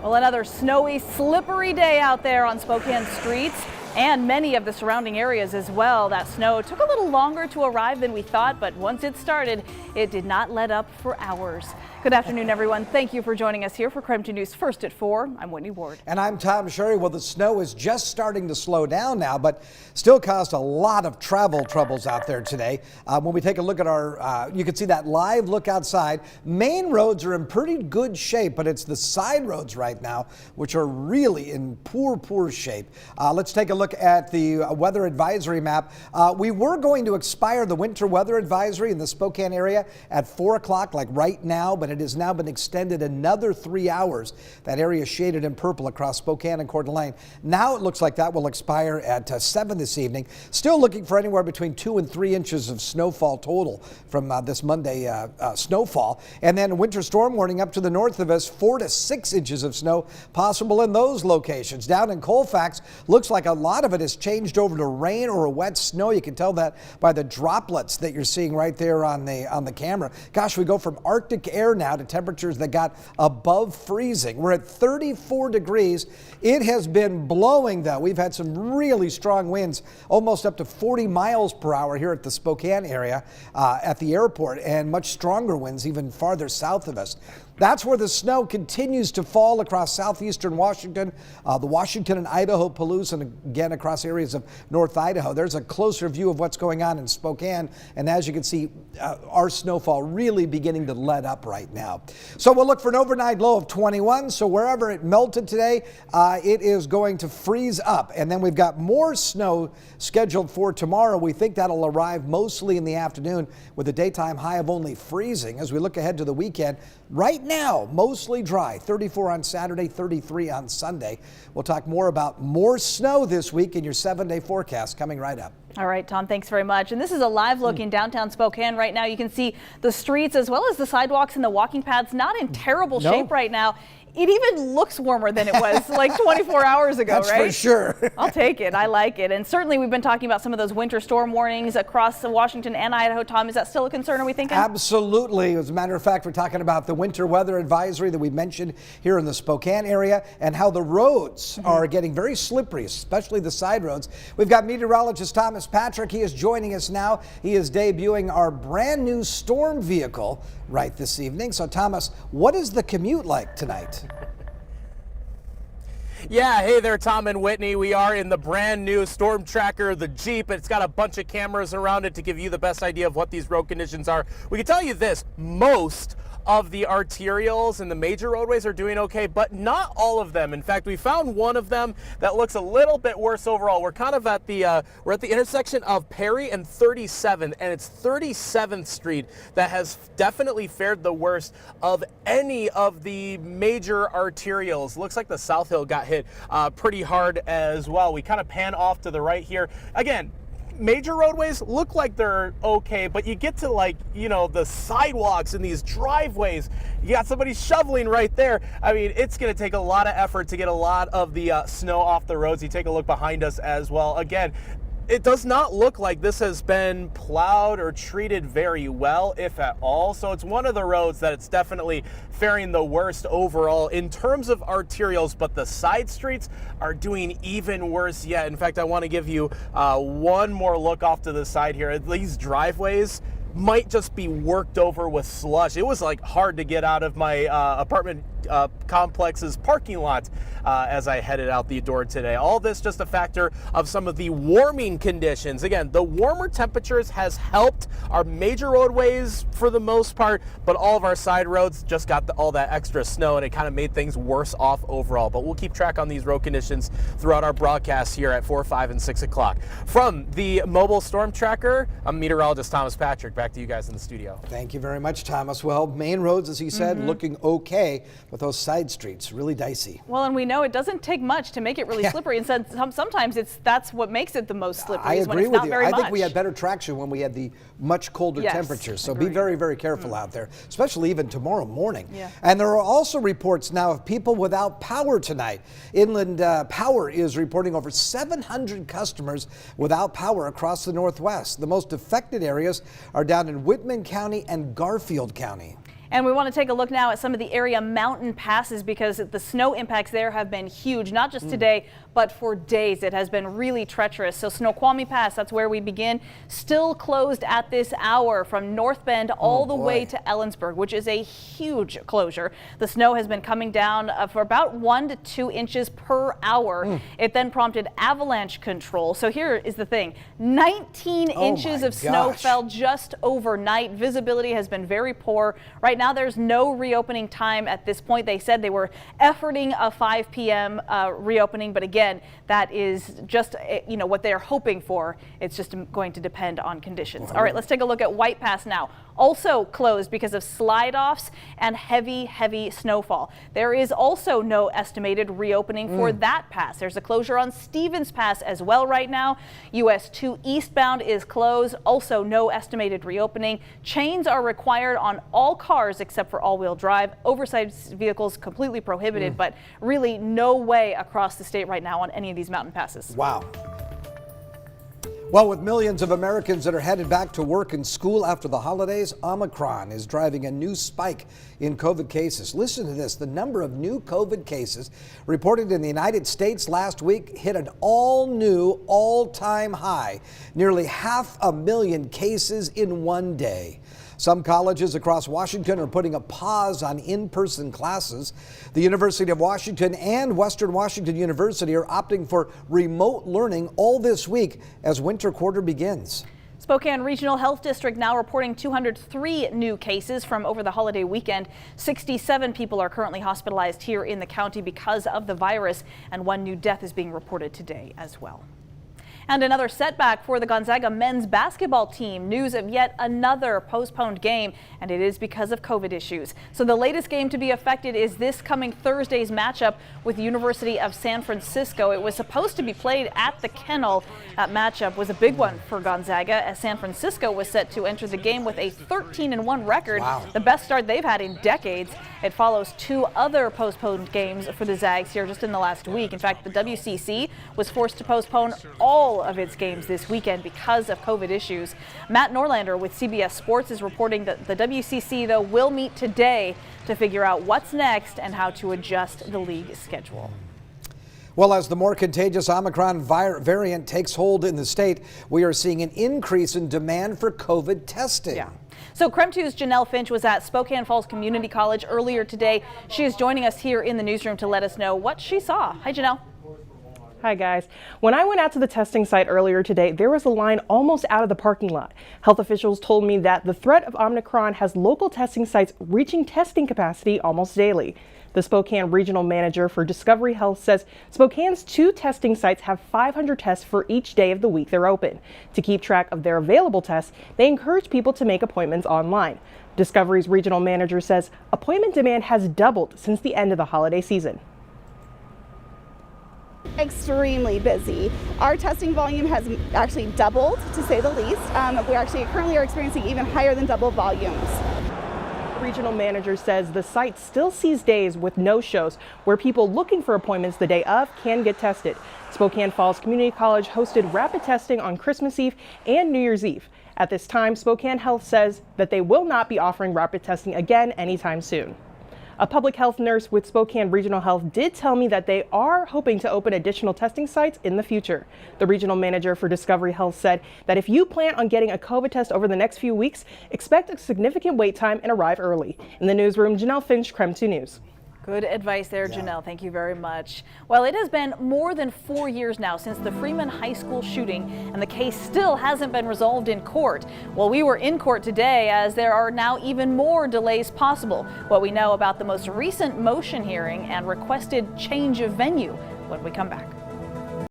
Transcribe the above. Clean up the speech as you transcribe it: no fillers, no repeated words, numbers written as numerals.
Well, another snowy, slippery day out there on Spokane streets and many of the surrounding areas as well. That snow took a little longer to arrive than we thought, but once it started, it did not let up for hours. Good afternoon, everyone. Thank you for joining us here for KREM 2 News First at 4. I'm Whitney Ward. And I'm Tom Sherry. Well, the snow is just starting to slow down now, but still caused a lot of travel troubles out there today. When we take a look at our, you can see that live look outside. Main roads are in pretty good shape, but it's the side roads right now, which are really in poor shape. Let's take a look at the weather advisory map. We were going to expire the winter weather advisory in the Spokane area at 4 o'clock, like right now, but it has now been extended another 3 hours. That area is shaded in purple across Spokane and Coeur d'Alene. Now it looks like that will expire at 7 this evening. Still looking for anywhere between 2 and 3 inches of snowfall total from this Monday snowfall. And then a winter storm warning up to the north of us, 4 to 6 inches of snow possible in those locations. Down in Colfax, looks like a lot of it has changed over to rain or a wet snow. You can tell that by the droplets that you're seeing right there on the camera. Gosh, we go from Arctic air now to temperatures that got above freezing. We're at 34 degrees. It has been blowing, though. We've had some really strong winds, almost up to 40 miles per hour here at the Spokane area at the airport, and much stronger winds even farther south of us. That's where the snow continues to fall across southeastern Washington, the Washington and Idaho Palouse, and again across areas of North Idaho. There's a closer view of what's going on in Spokane, and as you can see, our snowfall really beginning to let up right now. So we'll look for an overnight low of 21. So wherever it melted today, it is going to freeze up. And then we've got more snow scheduled for tomorrow. We think that'll arrive mostly in the afternoon with a daytime high of only freezing. As we look ahead to the weekend, right now, mostly dry, 34 on Saturday, 33 on Sunday. We'll talk more about more snow this week in your 7-day forecast coming right up. All right, Tom, thanks very much. And this is a live look in downtown Spokane right now. You can see the streets as well as the sidewalks and the walking paths not in terrible shape right now. It even looks warmer than it was like 24 hours ago, That's right? for sure. I'll take it. I like it. And certainly we've been talking about some of those winter storm warnings across Washington and Idaho. Tom, is that still a concern, are we thinking? Absolutely. As a matter of fact, we're talking about the winter weather advisory that we mentioned here in the Spokane area and how the roads are getting very slippery, especially the side roads. We've got meteorologist Thomas Patrick. He is joining us now. He is debuting our brand new storm vehicle right this evening. So Thomas, what is the commute like tonight? Yeah, hey there, Tom and Whitney. We are in the brand new Storm Tracker, the Jeep. It's got a bunch of cameras around it to give you the best idea of what these road conditions are. We can tell you this, most of the arterials and the major roadways are doing okay, but not all of them. In fact, we found one of them that looks a little bit worse overall. We're kind of at the we're at the intersection of Perry and 37th, and it's 37th Street that has definitely fared the worst of any of the major arterials. Looks like the South Hill got hit pretty hard as well. We kind of pan off to the right here. Again, major roadways look like they're okay, but you get to, like, you know, the sidewalks and these driveways, you got somebody shoveling right there. I mean, it's going to take a lot of effort to get a lot of the snow off the roads. You take a look behind us as well. Again, it does not look like this has been plowed or treated very well, if at all. So it's one of the roads that it's definitely faring the worst overall in terms of arterials, but the side streets are doing even worse yet. In fact, I want to give you one more look off to the side here. These driveways might just be worked over with slush. It was like hard to get out of my apartment complex's parking lot as I headed out the door today. All this just a factor of some of the warming conditions. Again, the warmer temperatures has helped our major roadways for the most part, but all of our side roads just got all that extra snow, and it kind of made things worse off overall. But we'll keep track on these road conditions throughout our broadcasts here at 4, 5, and 6 o'clock. From the mobile storm tracker, I'm meteorologist Thomas Patrick. Back to you guys in the studio. Thank you very much, Thomas. Well, main roads, as he said, looking okay, but those side streets really dicey. Well, and we know it doesn't take much to make it really slippery, and sometimes that's what makes it the most slippery. I is when agree it's with not you. very I much. think we had better traction when we had the much colder temperatures. So be agreed. very, very careful out there, especially even tomorrow morning. Yeah. And there are also reports now of people without power tonight. Inland Power is reporting over 700 customers without power across the Northwest. The most affected areas are down in Whitman County and Garfield County. And we want to take a look now at some of the area mountain passes because the snow impacts there have been huge, not just today, but for days. It has been really treacherous. So Snoqualmie Pass, that's where we begin, still closed at this hour from North Bend all the way to Ellensburg, which is a huge closure. The snow has been coming down for about 1 to 2 inches per hour. It then prompted avalanche control. So here is the thing, 19 inches of snow fell just overnight. Visibility has been very poor. Right now, there's no reopening time at this point. They said they were efforting a 5 p.m. Reopening, but again, that is just what they're hoping for. It's just going to depend on conditions. All right, let's take a look at White Pass now. Also closed because of slide-offs and heavy snowfall. There is also no estimated reopening for that pass. There's a closure on Stevens Pass as well right now. US 2 eastbound is closed. Also no estimated reopening. Chains are required on all cars except for all-wheel drive. Oversized vehicles completely prohibited, but really no way across the state right now on any of these mountain passes. Wow. Well, with millions of Americans that are headed back to work and school after the holidays, Omicron is driving a new spike in COVID cases. Listen to this. The number of new COVID cases reported in the United States last week hit an all-new, all-time high. Nearly 500,000 cases in one day. Some colleges across Washington are putting a pause on in-person classes. The University of Washington and Western Washington University are opting for remote learning all this week as winter quarter begins. Spokane Regional Health District now reporting 203 new cases from over the holiday weekend. 67 people are currently hospitalized here in the county because of the virus, and 1 new death is being reported today as well. And another setback for the Gonzaga men's basketball team. News of yet another postponed game, and it is because of COVID issues. So the latest game to be affected is this coming Thursday's matchup with the University of San Francisco. It was supposed to be played at the Kennel. That matchup was a big one for Gonzaga as San Francisco was set to enter the game with a 13-1 record, the best start they've had in decades. It follows 2 other postponed games for the Zags here just in the last week. In fact, the WCC was forced to postpone all of its games this weekend because of COVID issues. Matt Norlander with CBS Sports is reporting that the WCC, though, will meet today to figure out what's next and how to adjust the league schedule. Well, as the more contagious Omicron variant takes hold in the state, we are seeing an increase in demand for COVID testing. Yeah. So KREM 2's Janelle Finch was at Spokane Falls Community College earlier today. She is joining us here in the newsroom to let us know what she saw. Hi, Janelle. Hi guys. When I went out to the testing site earlier today, there was a line almost out of the parking lot. Health officials told me that the threat of Omicron has local testing sites reaching testing capacity almost daily. The Spokane Regional Manager for Discovery Health says Spokane's 2 testing sites have 500 tests for each day of the week they're open. To keep track of their available tests, they encourage people to make appointments online. Discovery's Regional Manager says appointment demand has doubled since the end of the holiday season. Extremely busy. Our testing volume has actually doubled, to say the least. We actually currently are experiencing even higher than double volumes. The regional manager says the site still sees days with no-shows where people looking for appointments the day of can get tested. Spokane Falls Community College hosted rapid testing on Christmas Eve and New Year's Eve. At this time, Spokane Health says that they will not be offering rapid testing again anytime soon. A public health nurse with Spokane Regional Health did tell me that they are hoping to open additional testing sites in the future. The regional manager for Discovery Health said that if you plan on getting a COVID test over the next few weeks, expect a significant wait time and arrive early. In the newsroom, Janelle Finch, KREM 2 News. Good advice there, Janelle. Thank you very much. Well, it has been more than 4 years now since the Freeman High School shooting, and the case still hasn't been resolved in court. Well, we were in court today as there are now even more delays possible. What we know about the most recent motion hearing and requested change of venue when we come back.